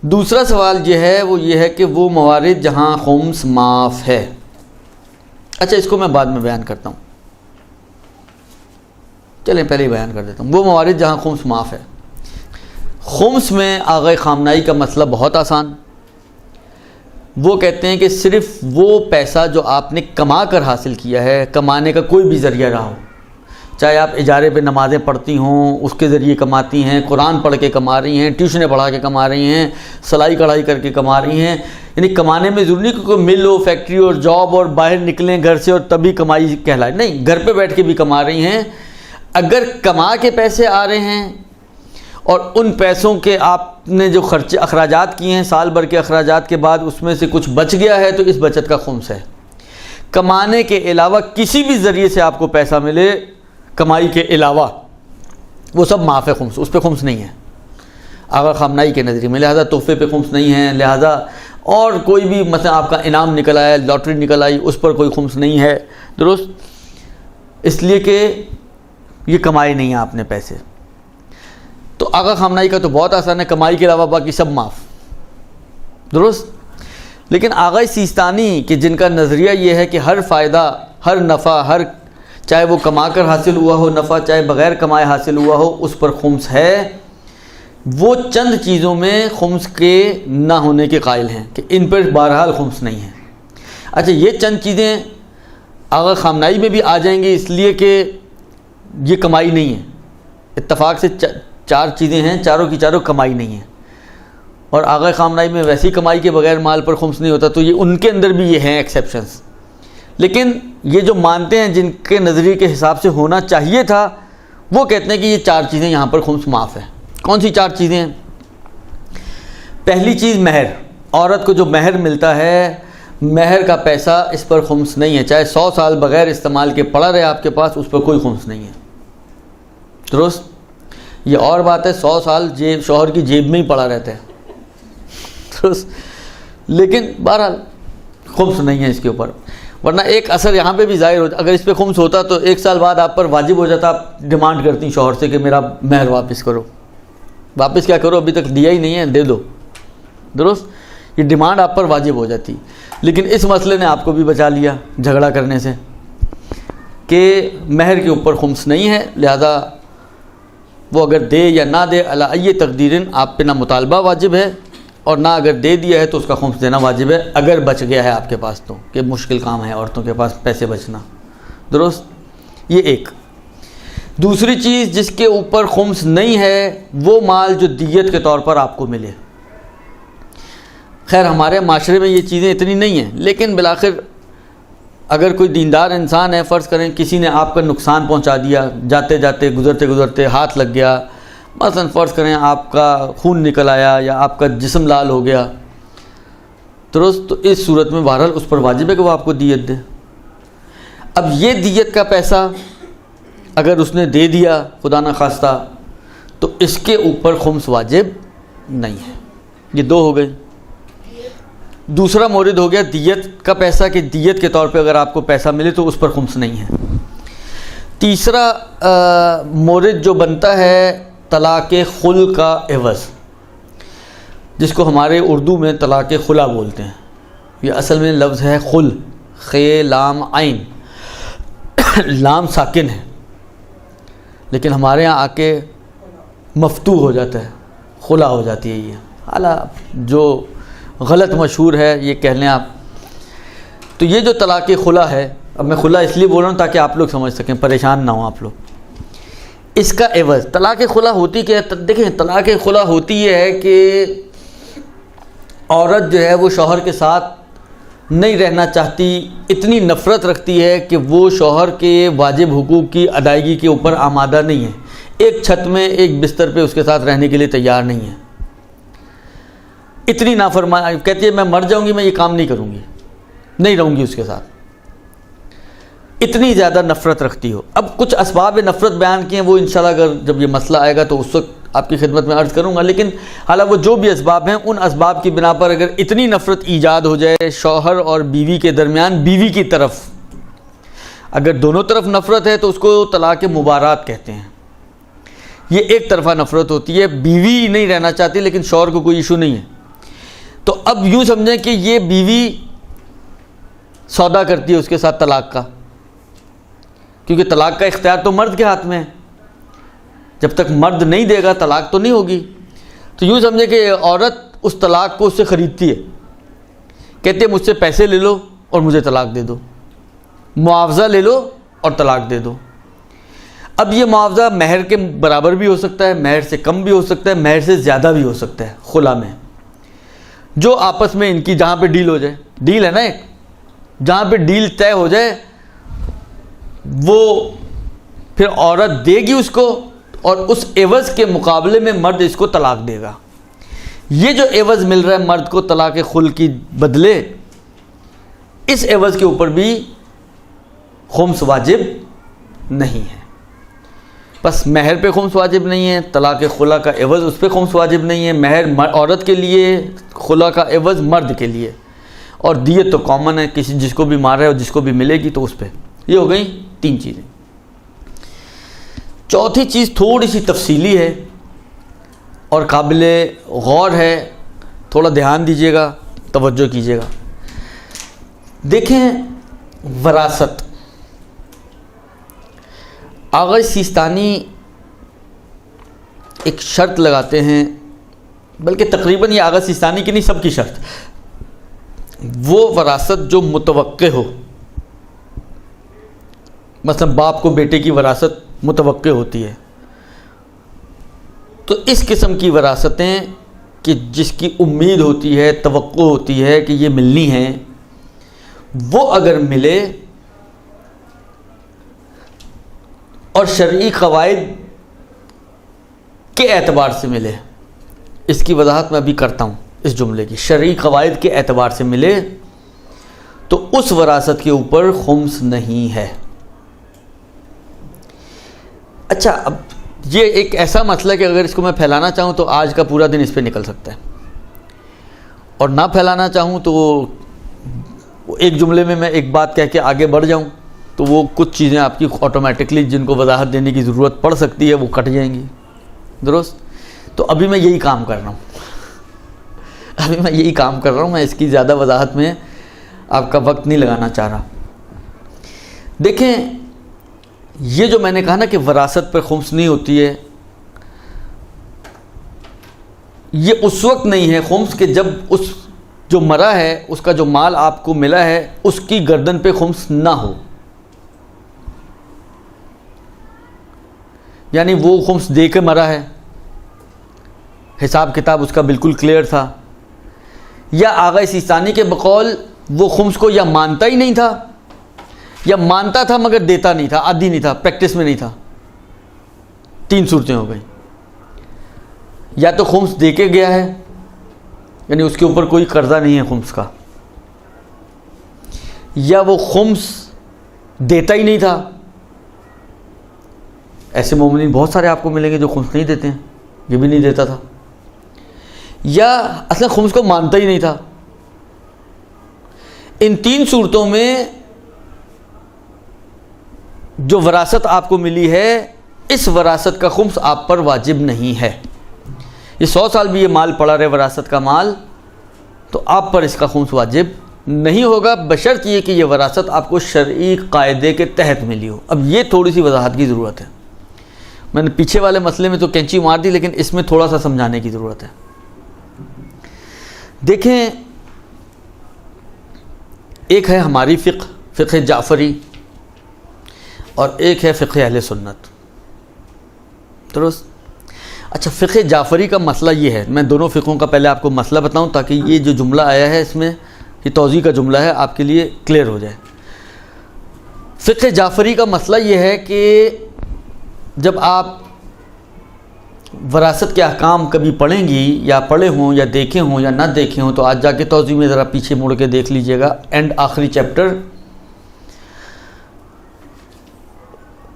دوسرا سوال یہ ہے وہ یہ ہے کہ وہ موارد جہاں خمس معاف ہے. اچھا اس کو میں بعد میں بیان کرتا ہوں, چلیں پہلے ہی بیان کر دیتا ہوں. وہ موارد جہاں خمس معاف ہے. خمس میں آغا خامنائی کا مسئلہ بہت آسان. وہ کہتے ہیں کہ صرف وہ پیسہ جو آپ نے کما کر حاصل کیا ہے, کمانے کا کوئی بھی ذریعہ رہا ہو, چاہے آپ اجارے پہ نمازیں پڑھتی ہوں اس کے ذریعے کماتی ہیں, قرآن پڑھ کے کما رہی ہیں, ٹیوشنیں پڑھا کے کما رہی ہیں, سلائی کڑھائی کر کے کما رہی ہیں, یعنی کمانے میں ضروری نہیں کہ کوئی مل ہو, فیکٹری اور جاب اور باہر نکلیں گھر سے اور تبھی کمائی کہلائے, نہیں, گھر پہ بیٹھ کے بھی کما رہی ہیں. اگر کما کے پیسے آ رہے ہیں اور ان پیسوں کے آپ نے جو خرچے اخراجات کیے ہیں سال بھر کے اخراجات کے بعد اس میں سے کچھ بچ گیا ہے تو اس بچت کا خمس ہے. کمانے کے علاوہ کسی بھی ذریعے سے آپ کو پیسہ ملے کمائی کے علاوہ وہ سب معاف ہے خمس, اس پہ خمس نہیں ہے آغا خامنائی کے نظریے میں. لہذا تحفے پہ خمس نہیں ہے, لہذا اور کوئی بھی مثلا آپ کا انعام نکل آیا, لاٹری نکل آئی, اس پر کوئی خمس نہیں ہے. درست, اس لیے کہ یہ کمائی نہیں ہے آپ نے پیسے. تو آغا خامنائی کا تو بہت آسان ہے, کمائی کے علاوہ باقی سب معاف. درست. لیکن آغا سیستانی کہ جن کا نظریہ یہ ہے کہ ہر فائدہ, ہر نفع, ہر چاہے وہ کما کر حاصل ہوا ہو نفع, چاہے بغیر کمائے حاصل ہوا ہو, اس پر خمس ہے. وہ چند چیزوں میں خمس کے نہ ہونے کے قائل ہیں کہ ان پر بہرحال خمس نہیں ہے. اچھا یہ چند چیزیں آغا خامنائی میں بھی آ جائیں گی اس لیے کہ یہ کمائی نہیں ہے. اتفاق سے چار چیزیں ہیں, چاروں کی چاروں کمائی نہیں ہے, اور آغا خامنائی میں ویسی کمائی کے بغیر مال پر خمس نہیں ہوتا, تو یہ ان کے اندر بھی یہ ہیں ایکسیپشنز. لیکن یہ جو مانتے ہیں جن کے نظریے کے حساب سے ہونا چاہیے تھا وہ کہتے ہیں کہ یہ چار چیزیں یہاں پر خمس معاف ہے. کون سی چار چیزیں ہیں؟ پہلی چیز مہر. عورت کو جو مہر ملتا ہے, مہر کا پیسہ اس پر خمس نہیں ہے, چاہے 100 سال بغیر استعمال کے پڑا رہے آپ کے پاس, اس پر کوئی خمس نہیں ہے. درست. یہ اور بات ہے 100 سال شوہر کی جیب میں ہی پڑا رہتا ہے. درست. لیکن بہرحال خمس نہیں ہے اس کے اوپر. ورنہ ایک اثر یہاں پہ بھی ظاہر ہوتا, اگر اس پہ خمس ہوتا تو 1 سال بعد آپ پر واجب ہو جاتا, آپ ڈیمانڈ کرتی شوہر سے کہ میرا مہر واپس کرو. واپس کیا کرو, ابھی تک دیا ہی نہیں ہے, دے دو. درست. یہ ڈیمانڈ آپ پر واجب ہو جاتی. لیکن اس مسئلے نے آپ کو بھی بچا لیا جھگڑا کرنے سے کہ مہر کے اوپر خمس نہیں ہے, لہذا وہ اگر دے یا نہ دے علی ای تقدیرن آپ پہ نہ مطالبہ واجب ہے, اور نہ اگر دے دیا ہے تو اس کا خمس دینا واجب ہے اگر بچ گیا ہے آپ کے پاس, تو کہ مشکل کام ہے عورتوں کے پاس پیسے بچنا. درست. یہ ایک. دوسری چیز جس کے اوپر خمس نہیں ہے وہ مال جو دیت کے طور پر آپ کو ملے. خیر ہمارے معاشرے میں یہ چیزیں اتنی نہیں ہیں, لیکن بالآخر اگر کوئی دیندار انسان ہے, فرض کریں کسی نے آپ کا نقصان پہنچا دیا, جاتے جاتے گزرتے گزرتے ہاتھ لگ گیا, مثلا فرض کریں آپ کا خون نکل آیا یا آپ کا جسم لال ہو گیا, درست, تو اس صورت میں بہرحال اس پر واجب ہے کہ وہ آپ کو دیت دے. اب یہ دیت کا پیسہ اگر اس نے دے دیا خدا نہ خواستہ تو اس کے اوپر خمس واجب نہیں ہے. یہ دو ہو گئے. دوسرا مورد ہو گیا دیت کا پیسہ, کہ دیت کے طور پہ اگر آپ کو پیسہ ملے تو اس پر خمس نہیں ہے. تیسرا مورد جو بنتا ہے طلاق خل کا عوض, جس کو ہمارے اردو میں طلاق خلا بولتے ہیں. یہ اصل میں لفظ ہے خل, خے لام عین, لام ساکن ہے لیکن ہمارے یہاں آ کے مفتوح ہو جاتا ہے, خلا ہو جاتی ہے. یہ حالانکہ جو غلط مشہور ہے یہ کہہ لیں آپ. تو یہ جو طلاق خلا ہے, اب میں خلا اس لیے بول رہا ہوں تاکہ آپ لوگ سمجھ سکیں, پریشان نہ ہوں آپ لوگ. اس کا عوض طلاق خلا ہوتی کیا ہے؟ دیکھیں طلاق خلا ہوتی یہ ہے کہ عورت جو ہے وہ شوہر کے ساتھ نہیں رہنا چاہتی, اتنی نفرت رکھتی ہے کہ وہ شوہر کے واجب حقوق کی ادائیگی کے اوپر آمادہ نہیں ہے, ایک چھت میں ایک بستر پہ اس کے ساتھ رہنے کے لیے تیار نہیں ہے. اتنی نافرمانی, کہتی ہے میں مر جاؤں گی میں یہ کام نہیں کروں گی, نہیں رہوں گی اس کے ساتھ, اتنی زیادہ نفرت رکھتی ہو. اب کچھ اسباب نفرت بیان کیے ہیں, وہ انشاءاللہ اگر جب یہ مسئلہ آئے گا تو اس وقت آپ کی خدمت میں عرض کروں گا. لیکن حالانکہ وہ جو بھی اسباب ہیں ان اسباب کی بنا پر اگر اتنی نفرت ایجاد ہو جائے شوہر اور بیوی کے درمیان, بیوی کی طرف اگر دونوں طرف نفرت ہے تو اس کو طلاق مبارات کہتے ہیں. یہ ایک طرفہ نفرت ہوتی ہے, بیوی نہیں رہنا چاہتی لیکن شوہر کو کوئی ایشو نہیں ہے, تو اب یوں سمجھیں کہ یہ بیوی سودا کرتی ہے اس کے ساتھ طلاق کا، کیونکہ طلاق کا اختیار تو مرد کے ہاتھ میں ہے، جب تک مرد نہیں دے گا طلاق تو نہیں ہوگی۔ تو یوں سمجھے کہ عورت اس طلاق کو اس سے خریدتی ہے، کہتے ہیں مجھ سے پیسے لے لو اور مجھے طلاق دے دو، معاوضہ لے لو اور طلاق دے دو۔ اب یہ معاوضہ مہر کے برابر بھی ہو سکتا ہے، مہر سے کم بھی ہو سکتا ہے، مہر سے زیادہ بھی ہو سکتا ہے، خلا میں جو آپس میں ان کی جہاں پہ ڈیل ہو جائے، ڈیل ہے نا ایک، جہاں پہ ڈیل طے ہو جائے وہ پھر عورت دے گی اس کو، اور اس عوض کے مقابلے میں مرد اس کو طلاق دے گا۔ یہ جو عوض مل رہا ہے مرد کو طلاق خل کی بدلے، اس عوض کے اوپر بھی خمس واجب نہیں ہے۔ بس مہر پہ خمس واجب نہیں ہے، طلاق خلا کا عوض اس پہ خمس واجب نہیں ہے، مہر عورت کے لیے، خلا کا عوض مرد کے لیے، اور دیت تو کامن ہے، کسی جس کو بھی مار رہا ہے اور جس کو بھی ملے گی تو اس پہ۔ یہ ہو گئی 3 چیزیں۔ چوتھی چیز تھوڑی سی تفصیلی ہے اور قابل غور ہے، تھوڑا دھیان دیجیے گا، توجہ کیجیے گا۔ دیکھیں وراثت، آغا سیستانی ایک شرط لگاتے ہیں، بلکہ تقریباً یہ آغا سیستانی کی نہیں، سب کی شرط، وہ وراثت جو متوقع ہو، مثلا باپ کو بیٹے کی وراثت متوقع ہوتی ہے، تو اس قسم کی وراثتیں کہ جس کی امید ہوتی ہے، توقع ہوتی ہے کہ یہ ملنی ہیں، وہ اگر ملے اور شرعی قواعد کے اعتبار سے ملے، اس کی وضاحت میں ابھی کرتا ہوں اس جملے کی، شرعی قواعد کے اعتبار سے ملے تو اس وراثت کے اوپر خمس نہیں ہے۔ اچھا، اب یہ ایک ایسا مسئلہ ہے کہ اگر اس کو میں پھیلانا چاہوں تو آج کا پورا دن اس پہ نکل سکتا ہے، اور نہ پھیلانا چاہوں تو ایک جملے میں ایک بات کہہ کے آگے بڑھ جاؤں تو وہ کچھ چیزیں آپ کی آٹومیٹکلی جن کو وضاحت دینے کی ضرورت پڑ سکتی ہے وہ کٹ جائیں گی، درست؟ تو ابھی میں یہی کام کر رہا ہوں، میں اس کی زیادہ وضاحت میں آپ کا وقت نہیں لگانا چاہ رہا۔ دیکھیں، یہ جو میں نے کہا نا کہ وراثت پر خمس نہیں ہوتی ہے، یہ اس وقت نہیں ہے خمس کہ جب اس جو مرا ہے، اس کا جو مال آپ کو ملا ہے، اس کی گردن پہ خمس نہ ہو، یعنی وہ خمس دے کے مرا ہے، حساب کتاب اس کا بالکل کلیئر تھا، یا آغا سیستانی کے بقول وہ خمس کو یا مانتا ہی نہیں تھا، یا مانتا تھا مگر دیتا نہیں تھا، عادی نہیں تھا، پریکٹس میں نہیں تھا۔ 3 صورتیں ہو گئیں، یا تو خمس دے کے گیا ہے، یعنی اس کے اوپر کوئی قرضہ نہیں ہے خمس کا، یا وہ خمس دیتا ہی نہیں تھا، ایسے مومنین بہت سارے آپ کو ملیں گے جو خمس نہیں دیتے ہیں، یہ بھی نہیں دیتا تھا، یا اصلا خمس کو مانتا ہی نہیں تھا۔ ان 3 صورتوں میں جو وراثت آپ کو ملی ہے، اس وراثت کا خمس آپ پر واجب نہیں ہے۔ یہ 100 سال بھی یہ مال پڑا رہے وراثت کا مال تو آپ پر اس کا خمس واجب نہیں ہوگا، بشرط یہ کہ یہ وراثت آپ کو شرعی قاعدے کے تحت ملی ہو۔ اب یہ تھوڑی سی وضاحت کی ضرورت ہے، میں نے پیچھے والے مسئلے میں تو کینچی مار دی، لیکن اس میں تھوڑا سا سمجھانے کی ضرورت ہے۔ دیکھیں، ایک ہے ہماری فقہ جعفری، اور ایک ہے فقہ اہل سنت، درست؟ اچھا، فقہ جعفری کا مسئلہ یہ ہے، میں دونوں فقہوں کا پہلے آپ کو مسئلہ بتاؤں تاکہ یہ جو جملہ آیا ہے اس میں یہ توضیح کا جملہ ہے، آپ کے لیے کلیئر ہو جائے۔ فقہ جعفری کا مسئلہ یہ ہے کہ جب آپ وراثت کے احکام کبھی پڑھیں گی، یا پڑھے ہوں یا دیکھے ہوں یا نہ دیکھے ہوں، تو آج جا کے توضیح میں ذرا پیچھے مڑ کے دیکھ لیجئے گا، آخری چیپٹر،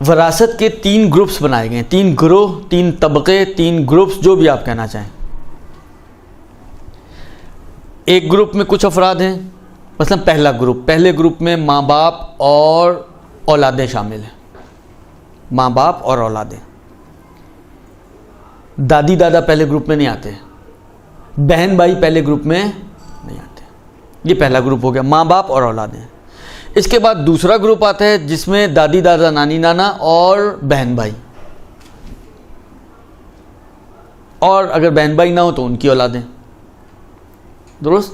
وراثت کے 3 گروپس بنائے گئے ہیں، 3 گروہ، 3 طبقے، 3 گروپس، جو بھی آپ کہنا چاہیں۔ ایک گروپ میں کچھ افراد ہیں، مثلا پہلے گروپ میں ماں باپ اور اولادیں شامل ہیں، ماں باپ اور اولادیں۔ دادی دادا پہلے گروپ میں نہیں آتے، بہن بھائی پہلے گروپ میں نہیں آتے. یہ پہلا گروپ ہو گیا، ماں باپ اور اولادیں. اس کے بعد دوسرا گروپ آتا ہے جس میں دادی دادا نانی نانا اور بہن بھائی، اور اگر بہن بھائی نہ ہو تو ان کی اولادیں. درست؟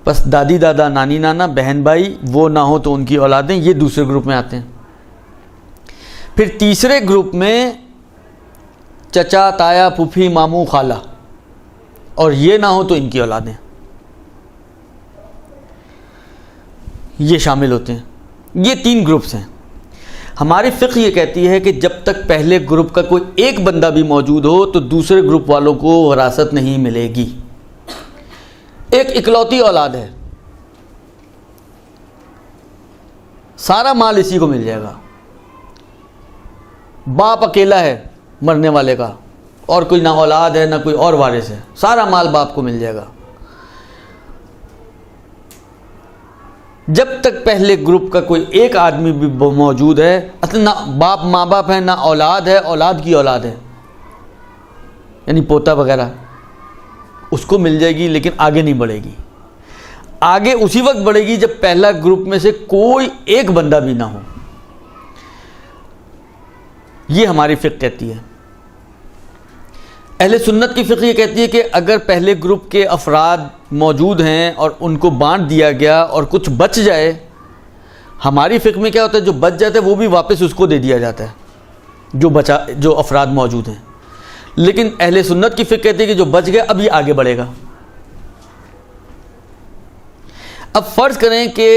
بس دادی دادا نانی نانا بہن بھائی وہ نہ ہو تو ان کی اولادیں، یہ دوسرے گروپ میں آتے ہیں. پھر تیسرے گروپ میں چچا تایا پھوپھی ماموں خالہ، اور یہ نہ ہو تو ان کی اولادیں، یہ شامل ہوتے ہیں. یہ 3 گروپس ہیں. ہماری فقہ یہ کہتی ہے کہ جب تک پہلے گروپ کا کوئی ایک بندہ بھی موجود ہو تو دوسرے گروپ والوں کو وراثت نہیں ملے گی. ایک اکلوتی اولاد ہے، سارا مال اسی کو مل جائے گا. باپ اکیلا ہے مرنے والے کا، اور کوئی نہ اولاد ہے نہ کوئی اور وارث ہے، سارا مال باپ کو مل جائے گا. جب تک پہلے گروپ کا کوئی ایک آدمی بھی موجود ہے، اصل نہ باپ ماں باپ ہے نہ اولاد ہے، اولاد کی اولاد ہے یعنی پوتا وغیرہ، اس کو مل جائے گی لیکن آگے نہیں بڑھے گی. آگے اسی وقت بڑھے گی جب پہلا گروپ میں سے کوئی ایک بندہ بھی نہ ہو. یہ ہماری فقہ کہتی ہے. اہل سنت کی فقہ یہ کہتی ہے کہ اگر پہلے گروپ کے افراد موجود ہیں اور ان کو بانٹ دیا گیا اور کچھ بچ جائے، ہماری فقہ میں کیا ہوتا ہے جو بچ جاتا ہے وہ بھی واپس اس کو دے دیا جاتا ہے جو افراد موجود ہیں. لیکن اہل سنت کی فقہ کہتی ہے کہ جو بچ گیا اب یہ آگے بڑھے گا. اب فرض کریں کہ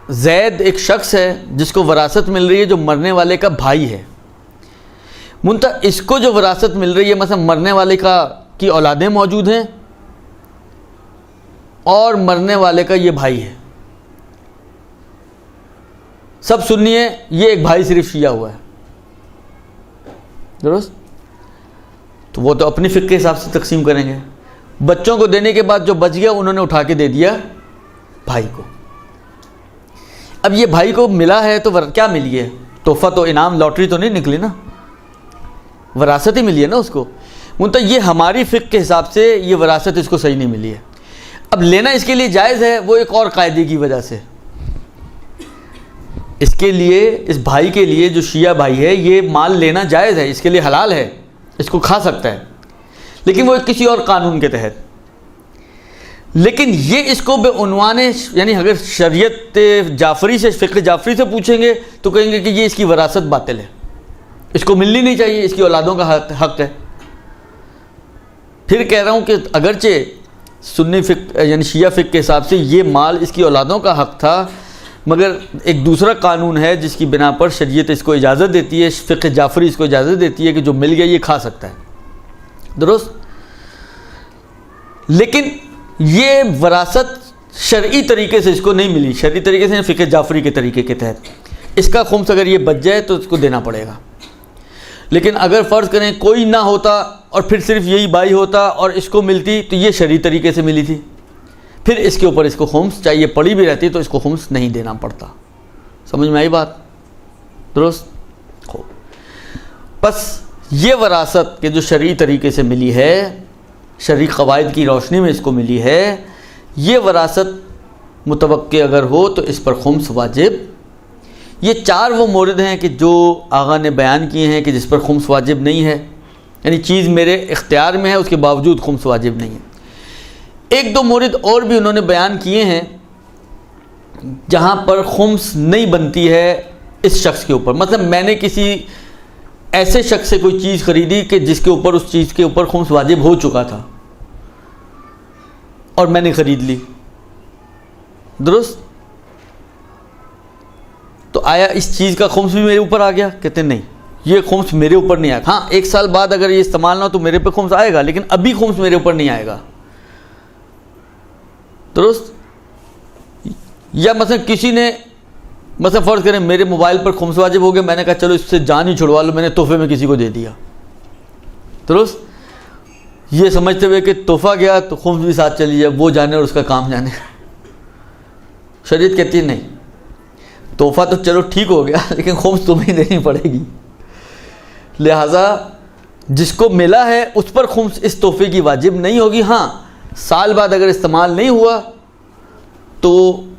زید ایک شخص ہے جس کو وراثت مل رہی ہے جو مرنے والے کا بھائی ہے. اس کو جو وراثت مل رہی ہے مثلا مرنے والے کی اولادیں موجود ہیں اور مرنے والے کا یہ بھائی ہے. سب سنیے، یہ ایک بھائی صرف شیعہ ہوا ہے. درست؟ تو وہ تو اپنی فقہ کے حساب سے تقسیم کریں گے. بچوں کو دینے کے بعد جو بچ گیا انہوں نے اٹھا کے دے دیا بھائی کو. اب یہ بھائی کو ملا ہے تو کیا ملی ہے؟ تحفہ تو، انعام، لاٹری تو نہیں نکلی نا، وراثت ہی ملی ہے نا اس کو. یہ ہماری فقہ کے حساب سے یہ وراثت اس کو صحیح نہیں ملی ہے. اب لینا اس کے لیے جائز ہے، وہ ایک اور قاعدے کی وجہ سے. اس کے لیے، اس بھائی کے لیے جو شیعہ بھائی ہے، یہ مال لینا جائز ہے، اس کے لیے حلال ہے، اس کو کھا سکتا ہے، لیکن وہ کسی اور قانون کے تحت. لیکن یہ اس کو بے عنوان، یعنی اگر شریعت جعفری سے، فقہ جعفری سے پوچھیں گے تو کہیں گے کہ یہ اس کی وراثت باطل ہے، اس کو ملنی نہیں چاہیے، اس کی اولادوں کا حق ہے. پھر کہہ رہا ہوں کہ اگرچہ سنی فقہ یعنی شیعہ فقہ کے حساب سے یہ مال اس کی اولادوں کا حق تھا، مگر ایک دوسرا قانون ہے جس کی بنا پر شریعت اس کو اجازت دیتی ہے، فقہ جعفری اس کو اجازت دیتی ہے کہ جو مل گیا یہ کھا سکتا ہے. درست؟ لیکن یہ وراثت شرعی طریقے سے اس کو نہیں ملی، شرعی طریقے سے فقہ جعفری کے طریقے کے تحت. اس کا خمس اگر یہ بچ جائے تو اس کو دینا پڑے گا. لیکن اگر فرض کریں کوئی نہ ہوتا اور پھر صرف یہی بھائی ہوتا اور اس کو ملتی تو یہ شرعی طریقے سے ملی تھی، پھر اس کے اوپر اس کو خمس، چاہے یہ پڑی بھی رہتی تو اس کو خمس نہیں دینا پڑتا. سمجھ میں آئی بات؟ درست؟ بس یہ وراثت کہ جو شرعی طریقے سے ملی ہے، شرعی قواعد کی روشنی میں اس کو ملی ہے، یہ وراثت متوقع اگر ہو تو اس پر خمس واجب. یہ 4 وہ مورد ہیں کہ جو آقا نے بیان کیے ہیں کہ جس پر خمس واجب نہیں ہے، یعنی چیز میرے اختیار میں ہے اس کے باوجود خمس واجب نہیں ہے. 1-2 مورد اور بھی انہوں نے بیان کیے ہیں جہاں پر خمس نہیں بنتی ہے اس شخص کے اوپر. مطلب میں نے کسی ایسے شخص سے کوئی چیز خریدی کہ جس کے اوپر، اس چیز کے اوپر خمس واجب ہو چکا تھا اور میں نے خرید لی. درست؟ تو آیا اس چیز کا خمس بھی میرے اوپر آ گیا؟ کہتے ہیں نہیں، یہ خمس میرے اوپر نہیں آیا. ہاں 1 سال بعد اگر یہ استعمال نہ ہو تو میرے پہ خمس آئے گا، لیکن ابھی خمس میرے اوپر نہیں آئے گا. درست؟ یا مثلا کسی نے، مثلا فرض کریں میرے موبائل پر خمس واجب ہو گیا، میں نے کہا چلو اس سے جان ہی چھڑوا لو، میں نے تحفے میں کسی کو دے دیا. درست؟ یہ سمجھتے ہوئے کہ تحفہ گیا تو خمس بھی ساتھ چلی جائے، وہ جانے اور اس کا کام جانے. شریعت کہتی ہے نہیں، تحفہ تو چلو ٹھیک ہو گیا لیکن خمس تمہیں دینی پڑے گی. لہٰذا جس کو ملا ہے اس پر خمس اس تحفے کی واجب نہیں ہوگی. ہاں سال بعد اگر استعمال نہیں ہوا تو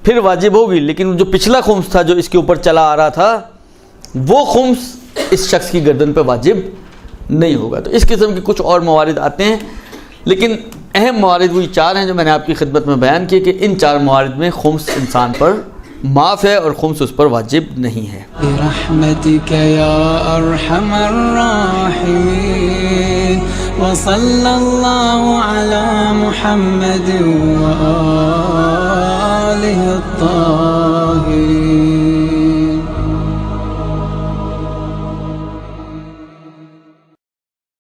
پھر واجب ہوگی، لیکن جو پچھلا خمس تھا جو اس کے اوپر چلا آ رہا تھا وہ خمس اس شخص کی گردن پہ واجب نہیں ہوگا. تو اس قسم کے کچھ اور موارد آتے ہیں، لیکن اہم موارد وہی 4 ہیں جو میں نے آپ کی خدمت میں بیان کیے کہ ان 4 موارد میں خمس انسان پر معاف ہے اور خمس اس پر واجب نہیں ہے. برحمتک یا ارحم الراحمین وصلی اللہ علی محمد وآلہ الطاہرین.